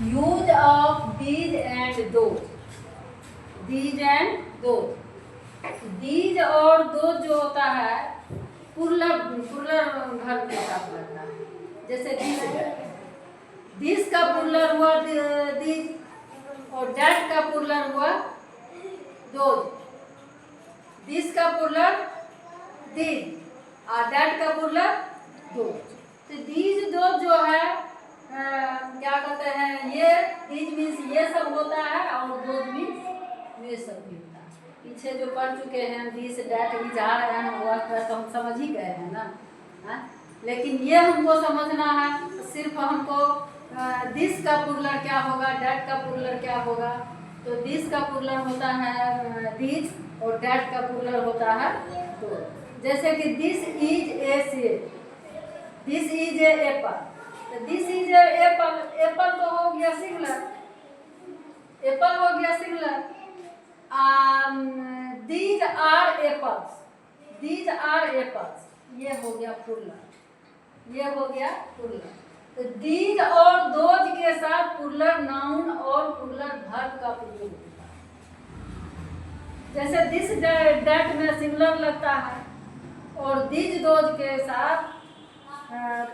Use of these and those, these and those. These और those जो होता है पुरलर घर के साथ लगता है। जैसे दिस का पुरलर हुआ दीज, और डैट का पुरलर हुआ दोज। दिस का पुरलर दीज और डैट का पुरलर दोज। तो दीज दोज जो है क्या कहते हैं, ये दीज मीन्स ये सब होता है और दोज मीन्स ये सब भी होता है। पीछे जो पढ़ चुके हैं दिस डैट भी जा रहे हैं वह तो हम समझ ही गए हैं ना, है? लेकिन ये हमको समझना है, सिर्फ हमको दिस का पुरलर क्या होगा, डैट का पुरलर क्या होगा। तो दिस का पुरलर होता है दिस और डैट का पुरलर होता है तो। जैसे कि this is a seb, this is a apple. तो this is a apple, apple तो हो गया सिंगुलर, एप्पल हो गया singular. These are apples, these are apples, ये हो गया पुरलर, ये हो गया पुरलर। तो दीज और दोज के साथ पुरलर नाउन और पुरलर वर्ब का प्रयोग होता है। जैसे दिस डैट में सिंगुलर लगता है और दीज दोज के साथ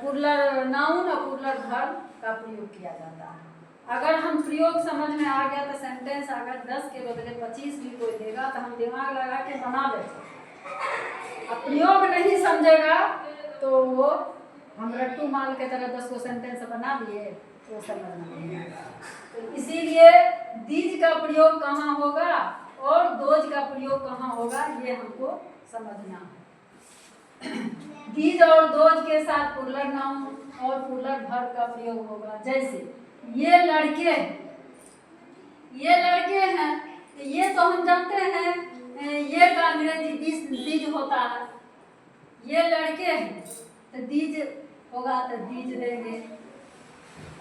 पुरलर नाउन और पुरलर वर्ब का प्रयोग किया जाता है। अगर हम प्रयोग समझ में आ गया तो सेंटेंस अगर 10 के बदले 25 भी कोई देगा तो हम दिमाग लगा के बना देते। अब प्रयोग नहीं समझेगा तो वो हम रट्टू माल के तरह 10 को सेंटेंस बना दिए तो समझना नहीं आएगा। तो इसीलिए दीज का प्रयोग कहाँ होगा और दोज का प्रयोग कहाँ होगा ये हमको समझना है। दीज और दोज के साथ पुरलर नाउन और पुरलर वर्ब का प्रयोग होगा। जैसे ये लड़के, ये लड़के हैं, ये तो हम जानते हैं ये का अंग्रेजी दीज होता है। ये लड़के हैं तो दीज होगा तो दीज देंगे।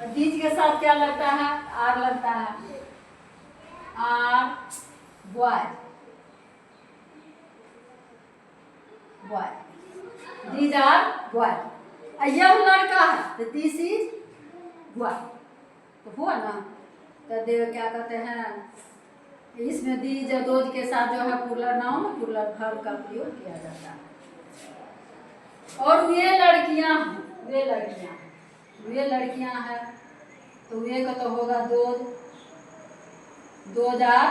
और दीज के साथ क्या लगता है, आर लगता है, are boy, boy, these are boy. यह लड़का है तो दिस इज बॉय, तो हुआ ना। तो क्या कहते हैं, इसमें दीज दोज के साथ जो है पुरलर नाउन पुरलर वर्ब का प्रयोग किया जाता है। और वे लड़कियां, वे लड़कियां, वे लड़कियां हैं तो वे का तो होगा those, those are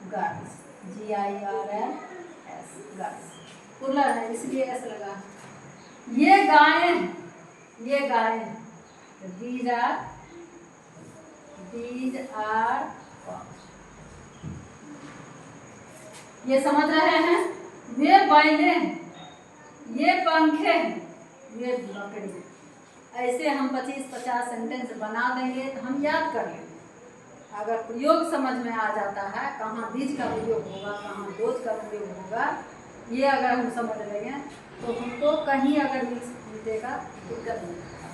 girls, GIRLS, girls plural है इसलिए एस लगा। ये गायें, ये गायें तो दीज आर ये समझ रहे हैं। वे बैलें, ये पंखे हैं, ये बकरी। ऐसे हम 25-50 सेंटेंस बना देंगे तो हम याद कर लेंगे। अगर प्रयोग समझ में आ जाता है कहाँ दीज का प्रयोग होगा कहाँ दोज का प्रयोग होगा, ये अगर हम समझ लेंगे तो हमको कहीं अगर मिलेगा दिक्कत नहीं होगा।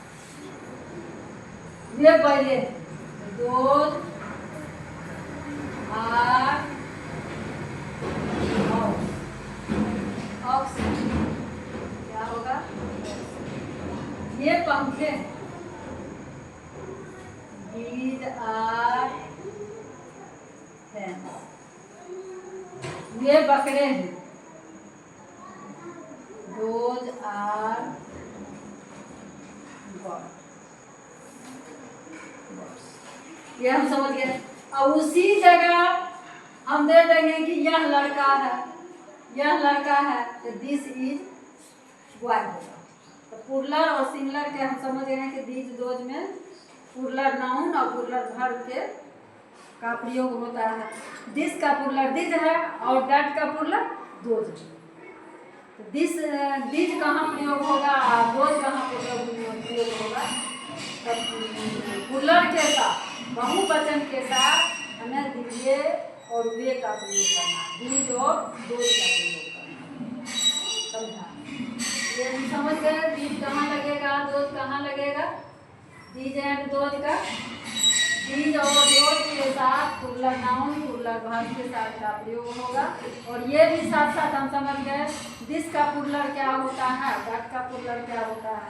ये बैलें दोज आर ऑक्स, क्या होगा, ये पंखे, दीज आर फैंस। ये बकरे हैं, दोज आर गॉड। ये हम समझ गए। और उसी जगह हम दे देंगे कि यह लड़का है, यह लड़का है तो दिस इज बॉय होगा। तो पुरलर और सिंगुलर के हम समझ गए कि दीज दोज में पुरलर नाउन और पुरलर वर्ब के का प्रयोग होता है। दिस का पुरलर दिज है और डैट का पुरलर दोज है। तो दिस दीज कहाँ प्रयोग होगा और दोज कहाँ प्रयोग होगा, पुरलर के साथ बहुवचन के साथ हमें दीजिए और वे का प्रयोग करना, दीज और दोज का प्रयोग करना। समझा, ये हम समझ गए। दीज कहाँ लगेगा, दोज कहाँ लगेगा, दीज एंड दोज का, दीज और दोज के साथ पुरलर नाउन पुरलर वर्ब के साथ का प्रयोग होगा। और ये भी साथ साथ हम समझ गए दिस का पुरलर क्या होता है, डैट का पुरलर क्या होता है,